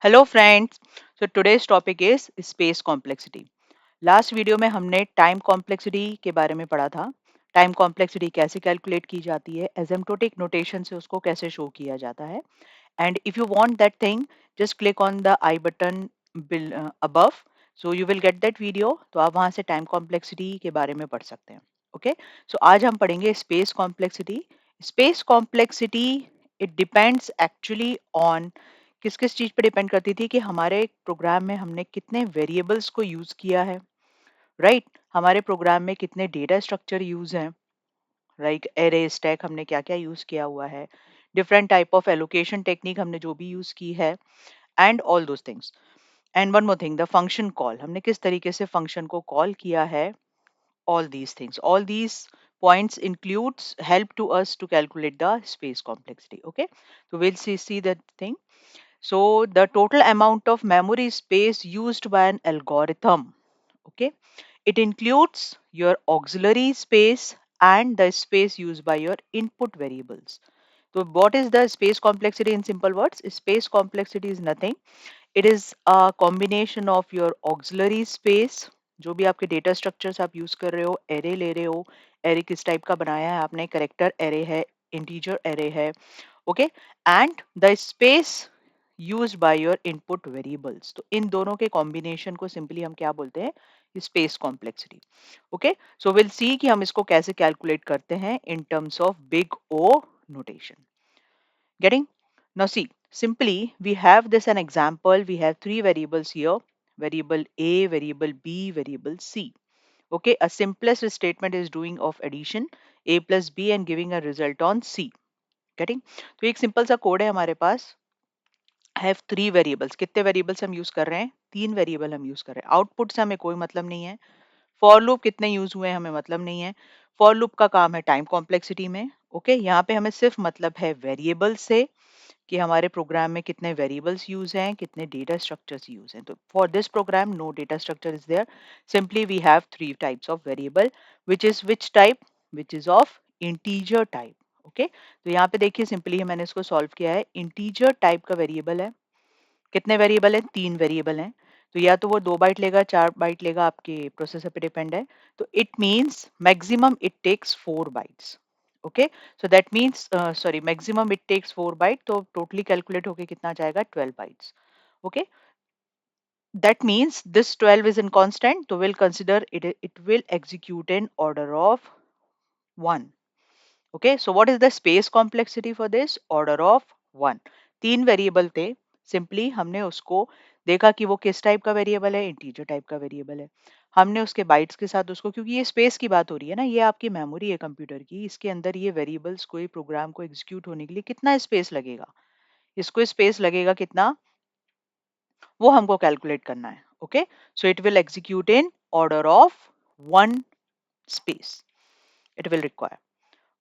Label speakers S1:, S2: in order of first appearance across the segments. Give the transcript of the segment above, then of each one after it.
S1: Hello friends. Today's topic is space complexity. Last video में हमने time complexity के बारे में पढ़ा था। टाइम कॉम्प्लेक्सिटी कैसे कैलकुलेट की जाती है, एसिम्प्टोटिक नोटेशन से उसको कैसे शो किया जाता है। And if you want that thing, just click on the I button above, so you will get that video. तो आप वहां से टाइम कॉम्प्लेक्सिटी के बारे में पढ़ सकते हैं। ओके, सो आज हम पढ़ेंगे space complexity. Space complexity it depends actually on, किस किस चीज पे डिपेंड करती थी कि हमारे प्रोग्राम में हमने कितने वेरिएबल्स को यूज किया है। राइट हमारे प्रोग्राम में कितने डेटा स्ट्रक्चर यूज हैं, लाइक एरे स्टैक हमने क्या क्या यूज किया हुआ है, different type of allocation technique हमने जो भी यूज की है, and all those things. And one more thing, the function call, हमने किस तरीके से फंक्शन को कॉल किया है। All these points includes help to us to calculate the space complexity. Okay, so we'll see that thing. So the total amount of memory space used by an algorithm, okay, it includes your auxiliary space and the space used by your input variables. So what is the space complexity in simple words? Space complexity is nothing. It is a combination of your auxiliary space, जो भी आपके data structures आप use कर रहे हो, array ले रहे हो, एरे किस टाइप का बनाया है आपने, करेक्टर एरे है, इंटीजर एरे है, okay, and the space use by your input variables. तो इन दोनों के कॉम्बिनेशन को सिंपली हम क्या बोलते हैं? Space complexity. Okay, so will see कि हम इसको कैसे कैलकुलेट करते हैं in terms of big O notation. Getting? Now see, simply we have this an example. We have three variables here: variable A, variable B, variable C. Okay, a simplest statement is doing of addition A plus B and giving a result on C. Getting? तो एक simple सा code है हमारे पास। Have three variables, कितने variables हम use कर रहे हैं? तीन वेरिएबल हम यूज कर रहे हैं। आउटपुट से हमें कोई मतलब नहीं है। फॉर लूप कितने यूज हुए हैं हमें मतलब नहीं है। फॉर लूप का काम है टाइम कॉम्प्लेक्सिटी में। ओके, यहाँ पे हमें सिर्फ मतलब है वेरिएबल से कि हमारे प्रोग्राम में कितने वेरिएबल्स यूज हैं, कितने डेटा स्ट्रक्चर्स यूज हैं। तो for this program no data structure is there, simply we have three types of variable, which is which type, which is of integer type. Okay, तो यहाँ पे देखिए सिंपली मैंने इसको सॉल्व किया है। इंटीजर टाइप का वेरिएबल है। कितने वेरिएबल हैं? तीन वेरिएबल हैं। तो या तो वो 2 बाइट लेगा, 4 बाइट लेगा, आपके प्रोसेसर पे डिपेंड है। तो it means maximum it takes 4 bytes. Okay, so that means sorry, maximum it takes 4 byte, तो टोटली कैलकुलेट होके कितना जाएगा? 12 bytes. Okay, that means this 12 is in constant, so we'll consider it will execute in order of 1. Okay, so what is the space complexity for this? Order of 1. तीन variable थे, simply हमने उसको देखा कि वो किस टाइप का variable है, इंटीजर टाइप का वेरिएबल है। हमने उसके बाइट्स के साथ उसको, क्योंकि ये स्पेस की बात हो रही है ना, ये आपकी मेमोरी है कंप्यूटर की, इसके अंदर ये वेरिएबल्स कोई प्रोग्राम को एग्जीक्यूट होने के लिए कितना स्पेस लगेगा, इसको स्पेस लगेगा कितना, वो हमको कैलकुलेट करना है। Okay, so it will execute in order of 1 space it will require.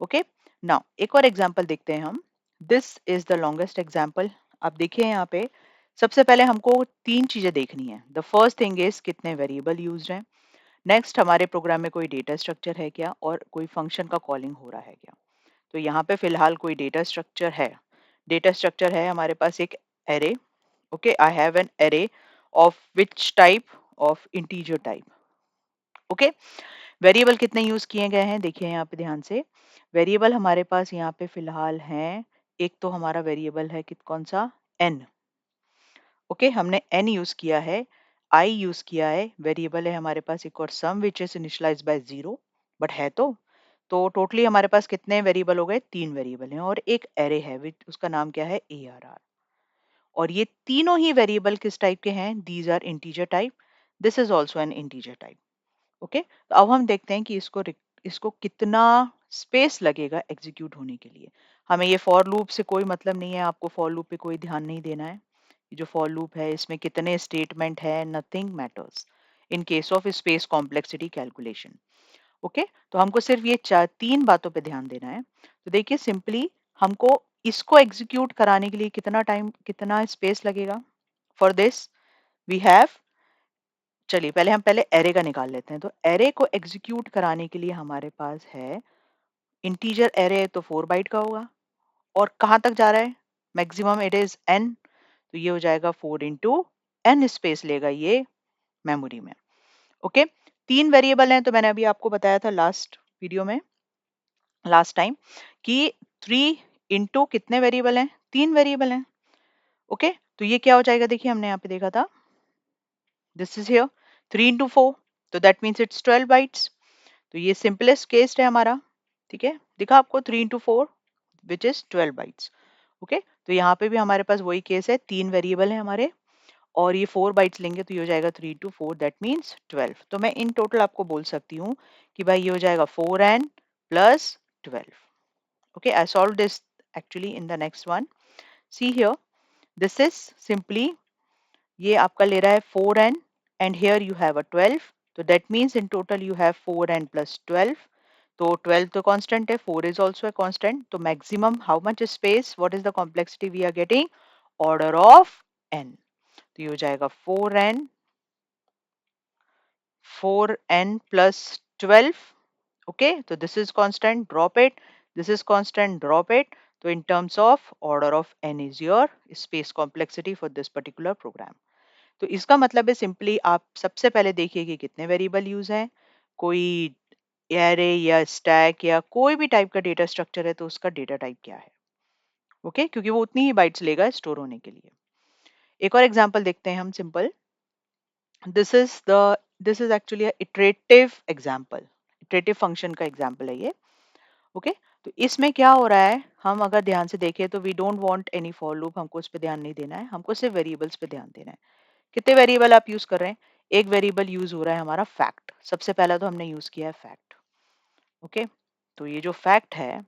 S1: Okay, now एक और एग्जांपल देखते हैं हम। This is the longest example. आप देखिए यहाँ पे सबसे पहले हमको तीन चीजें देखनी है। द फर्स्ट थिंग इज कितने वेरिएबल यूज्ड हैं। नेक्स्ट, हमारे प्रोग्राम में कोई डेटा स्ट्रक्चर है क्या, और कोई फंक्शन का कॉलिंग हो रहा है क्या। तो यहाँ पे फिलहाल कोई डेटा स्ट्रक्चर है। डेटा स्ट्रक्चर है हमारे पास एक array. Okay, I have an array of which type, of integer type. Okay, variable कितने यूज किए गए हैं देखिए यहाँ पे ध्यान से। वेरिएबल हमारे पास यहाँ पे फिलहाल हैं, एक तो हमारा वेरिएबल है कौन सा, एन। ओके, हमने एन यूज किया है, आई यूज किया है, वेरिएबल है हमारे पास एक और sum which is initialized by 0, but है तो टोटली हमारे पास कितने वेरिएबल हो गए? तीन वेरिएबल हैं, और एक एरे है विच उसका नाम क्या है, ए आर आर। और ये तीनों ही वेरिएबल किस टाइप के हैं? These are integer type, this is also an integer type. Okay, तो अब हम देखते हैं कि इसको कितना स्पेस लगेगा एग्जीक्यूट होने के लिए। हमें ये फॉर लूप से कोई मतलब नहीं है, आपको फॉर लूप पे कोई ध्यान नहीं देना है। ये जो फॉर लूप है इसमें कितने स्टेटमेंट है, nothing matters in case of space complexity calculation. Okay, तो हमको सिर्फ ये तीन बातों पे ध्यान देना है। तो देखिए सिंपली हमको इसको एग्जीक्यूट कराने के लिए कितना टाइम, कितना स्पेस लगेगा। फॉर दिस वी हैव, चलिए पहले हम एरे का निकाल लेते हैं। तो एरे को एग्जीक्यूट कराने के लिए हमारे पास है, इंटीजर एरे तो 4 बाइट का होगा, और कहाँ तक जा रहा है? मैक्सिमम इट इज एन, तो ये हो जाएगा 4 into n स्पेस लेगा ये मेमोरी में। ओके, 3 वेरिएबल हैं, तो मैंने अभी आपको बताया था लास्ट वीडियो में, लास्ट टाइम, कि 3 into कितने वेरिएबल हैं, 3 वेरिएबल हैं। ओके, तो ये क्या हो जाएगा, देखिए हमने यहाँ पे देखा था, दिस इज हियर 3 into 4, तो दैट मीन्स इट्स 12 बाइट्स। तो ये सिंपलेस्ट केस है हमारा, ठीक है, दिखा आपको 3 into 4 which is 12 bytes. Okay, तो यहाँ पे भी हमारे पास वही केस है, 3 वेरिएबल है हमारे, और ये 4 बाइट्स लेंगे तो ये हो जाएगा 3 into 4, दैट मीन्स 12। तो मैं इन टोटल आपको बोल सकती हूँ कि भाई ये हो जाएगा 4n+12। Okay, I solve this actually in the next one. See here, this is simply, ये आपका ले रहा है 4n and here you have a 12, तो that means in total you have 4n+12। तो 12 तो कांस्टेंट है, 4 इज आल्सो अ कांस्टेंट, तो maximum how much space, what is the complexity we are getting, order of n। तो ये हो जाएगा 4n+12। Okay, तो this is constant, drop it, this is constant, drop it. तो in terms of order of n is your space complexity for this particular program. तो इसका मतलब है सिंपली आप सबसे पहले देखिए कि कितने वेरिएबल यूज हैं, कोई एरे या स्टैक या कोई भी टाइप का डेटा स्ट्रक्चर है तो उसका डेटा टाइप क्या है। ओके, क्योंकि वो उतनी ही बाइट्स लेगा स्टोर होने के लिए। एक और एग्जांपल देखते हैं हम, simple, this is the this is actually iterative example, iterative function का एग्जांपल है ये। ओके, तो इसमें क्या हो रहा है, हम अगर ध्यान से देखें तो we don't want any for loop, हमको उस पर ध्यान नहीं देना है, हमको सिर्फ वेरिएबल्स पे ध्यान देना है। कितने वेरिएबल आप यूज कर रहे हैं, एक वेरिएबल यूज हो रहा है हमारा फैक्ट, सबसे पहला तो हमने यूज किया है फैक्ट। ओके, तो ये जो फैक्ट है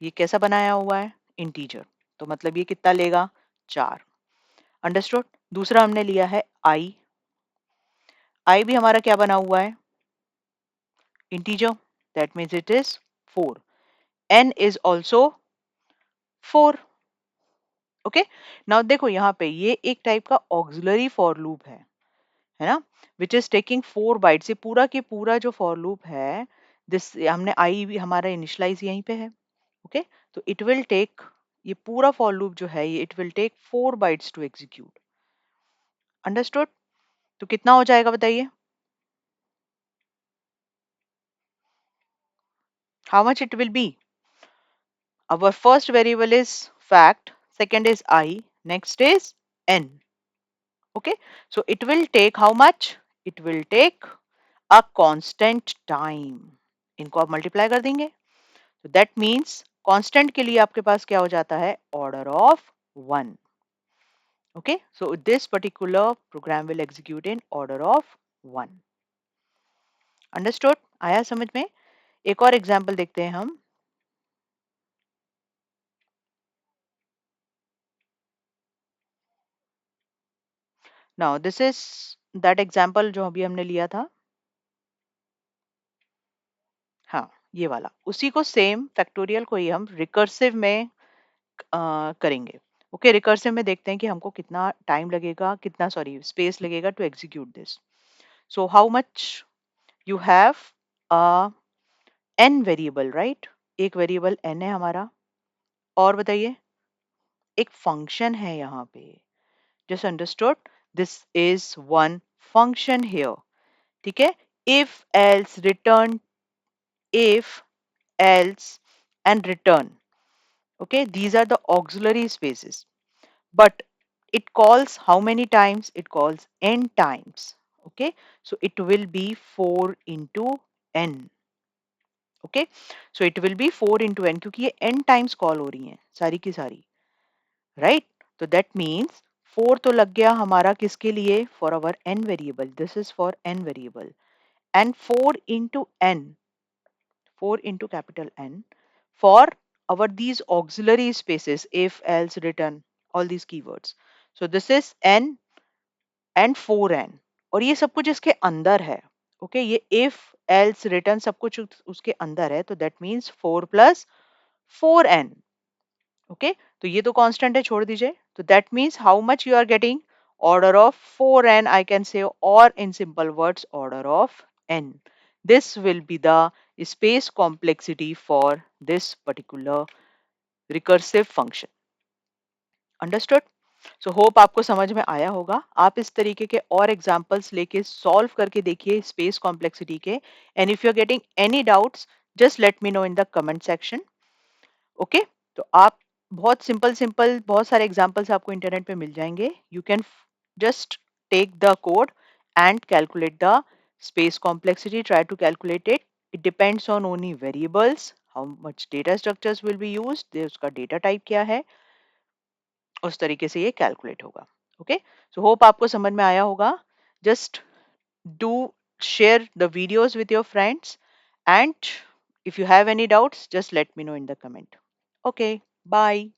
S1: ये कैसा बनाया हुआ है, इंटीजर, तो मतलब ये कितना लेगा, 4। अंडरस्टूड। दूसरा हमने लिया है आई, आई भी हमारा क्या बना हुआ है, integer, that means it is 4। N is also 4। Okay, now देखो यहाँ पे ये एक टाइप का ऑक्सिलरी फॉर लूप है ना, विच इज टेकिंग 4 बाइट्स। ये पूरा के पूरा जो फॉर लूप है, दिस हमने आई भी हमारा इनिशियलाइज यहीं पे है। ओके, तो इट विल टेक, ये पूरा फॉर लूप जो है ये it will take 4 bytes to execute. Understood. तो कितना हो जाएगा बताइए, how much it will be, our first variable is fact, second is I, next is n. Okay, so it will take how much? It will take a constant time. इनको आप multiply कर देंगे, तो दैट मीन्स कांस्टेंट के लिए आपके पास क्या हो जाता है, order of 1। Okay, so this particular program will execute in order of 1। Understood, आया समझ में। एक और एग्जांपल देखते हैं हम। Now this is that example जो अभी हमने लिया था, हाँ ये वाला, उसी को सेम फैक्टोरियल को ही हम रिकर्सिव में करेंगे। ओके, रिकर्सिव में देखते हैं कि हमको कितना टाइम लगेगा, कितना सॉरी स्पेस लगेगा to execute this. So how much you have an variable, right, एक वेरिएबल एन है हमारा, और बताइए एक फंक्शन है यहाँ पे, just understood, this is one function here, ठीक है, if else return, if else and return. Okay, these are the auxiliary spaces, but it calls how many times, it calls n times. Okay, so it will be 4 into n. Okay, so it will be 4 into n क्योंकि ये n times call हो रही हैं सारी की सारी, right? तो that means 4 तो लग गया हमारा किसके लिए, for our n variable, this is for n variable, and 4 into n, 4 into capital N, for our these auxiliary spaces, if, else, return, all these keywords. So this is N and 4N, और ये सब कुछ इसके अंदर है। Okay, ये if, else, return सब कुछ उसके अंदर है, तो that means 4 plus 4N। Okay, तो ये तो कांस्टेंट है, छोड़ दीजिए। तो that means how much you are getting, order of 4n, I can say, और in simple words order of n। This will be the space complexity for this particular recursive function. Understood? So hope आपको समझ में आया होगा। आप इस तरीके के और एग्जांपल्स लेके सॉल्व करके देखिए स्पेस कॉम्प्लेक्सिटी के। And if you are getting any doubts, just let me know in the comment section. Okay, तो आप बहुत सिंपल सिंपल बहुत सारे एग्जांपल्स आपको इंटरनेट पे मिल जाएंगे। You can just take the code and calculate the space complexity, try to calculate it. It depends on only variables, how much data structures will be used, उसका data type क्या है, उस तरीके से ये कैलकुलेट होगा। ओके, सो hope आपको समझ में आया होगा। Just do share the videos with your friends, and if you have any doubts, just let me know in the comment. Okay, bye.